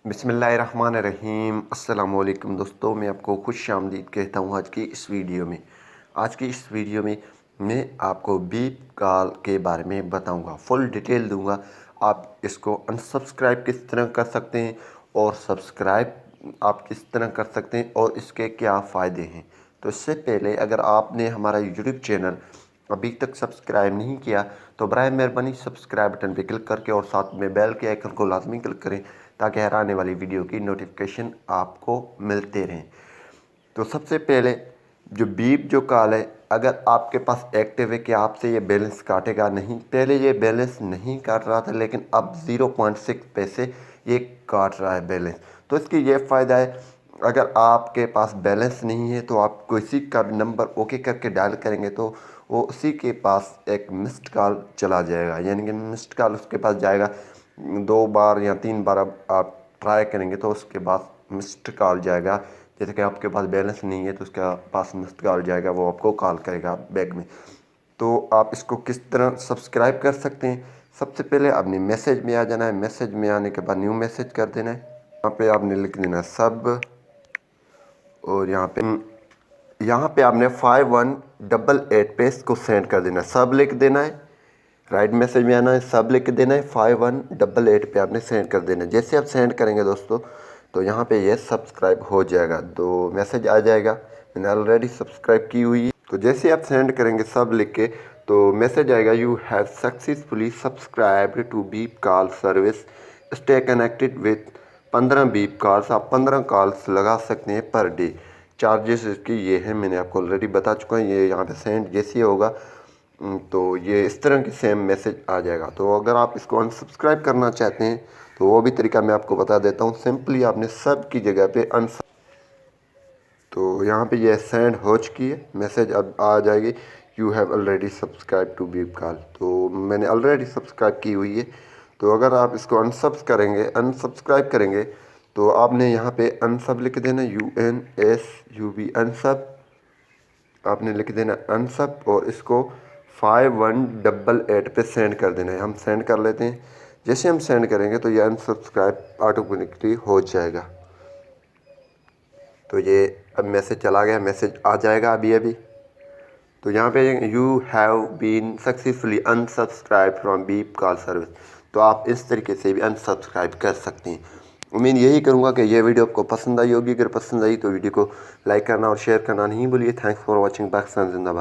बिस्मिल्लाहिर्रहमानिर्रहीम। अस्सलामुअलैकुम दोस्तों, मैं आपको खुश आमदीद कहता हूँ आज की इस वीडियो में। आज की इस वीडियो में मैं आपको बीप कॉल के बारे में बताऊँगा, फुल डिटेल दूँगा। आप इसको अनसब्सक्राइब किस तरह कर सकते हैं और सब्सक्राइब आप किस तरह कर सकते हैं और इसके क्या फ़ायदे हैं। तो इससे पहले अगर आपने हमारा यूट्यूब चैनल अभी तक सब्सक्राइब नहीं किया तो बराए मेहरबानी सब्सक्राइब बटन पर क्लिक करके और साथ में बेल के आइकन को लाजमी क्लिक करें ताकि हर आने वाली वीडियो की नोटिफिकेशन आपको मिलते रहें। तो सबसे पहले जो बीप जो कॉल है, अगर आपके पास एक्टिव है कि आपसे ये बैलेंस काटेगा नहीं। पहले ये बैलेंस नहीं काट रहा था लेकिन अब 0.6 पैसे ये काट रहा है बैलेंस। तो इसकी ये फ़ायदा है, अगर आपके पास बैलेंस नहीं है तो आप किसी का भी नंबर ओके करके डायल करेंगे तो वो उसी के पास एक मिस्ड कॉल चला जाएगा, यानी कि मिस्ड कॉल उसके पास जाएगा। 2 बार या 3 बार आप ट्राई करेंगे तो उसके बाद मिस्ड कॉल जाएगा। जैसे कि आपके पास बैलेंस नहीं है तो उसके पास मिस्ड कॉल जाएगा, वो आपको कॉल करेगा बैक में। तो आप इसको किस तरह सब्सक्राइब कर सकते हैं, सबसे पहले आपने मैसेज में आ जाना है। मैसेज में आने के बाद न्यू मैसेज कर देना है। यहाँ पे आपने लिख देना है सब, और यहाँ पे आपने 5188 पे इसको सेंड कर देना है। सब लिख देना है, राइट मैसेज में आना है, सब लिख देना है, 5188 पे आपने सेंड कर देना है। जैसे आप सेंड करेंगे दोस्तों तो यहाँ पे ये सब्सक्राइब हो जाएगा, तो मैसेज आ जाएगा मैंने ऑलरेडी सब्सक्राइब की हुई है। तो जैसे आप सेंड करेंगे सब लिख के तो मैसेज आएगा, you have successfully subscribed to beep call service, stay connected with 15 beep calls. आप 15 कॉल्स लगा सकते हैं पर डे। चार्जेस इसकी ये है, मैंने आपको ऑलरेडी बता चुका हूँ। ये यहाँ पे सेंड जैसे होगा तो ये इस तरह की सेम मैसेज आ जाएगा। तो अगर आप इसको अनसब्सक्राइब करना चाहते हैं तो वो भी तरीका मैं आपको बता देता हूँ। सिंपली आपने सब की जगह पे तो यहाँ पे ये सेंड हो चुकी है, मैसेज अब आ जाएगी, you have already subscribe to beep call. तो मैंने ऑलरेडी सब्सक्राइब की हुई है। तो अगर आप इसको अनसब्सक्राइब करेंगे तो आपने यहाँ पे अनसब लिख देना, UNSUB अनसब आपने लिख देना अनसब, और इसको 5188 पे सेंड कर देना है। हम सेंड कर लेते हैं। जैसे हम सेंड करेंगे तो ये अनसब्सक्राइब ऑटोमेटिकली हो जाएगा। तो ये अब मैसेज चला गया, मैसेज आ जाएगा अभी अभी। तो यहाँ पे you have been successfully unsubscribe from beep call service. तो आप इस तरीके से भी अनसब्सक्राइब कर सकते हैं। उम्मीद यही करूँगा कि ये वीडियो आपको पसंद आई होगी। अगर पसंद आई तो वीडियो को लाइक करना और शेयर करना नहीं भूलिए। Thanks for watching. पाकिस्तान जिंदाबाद।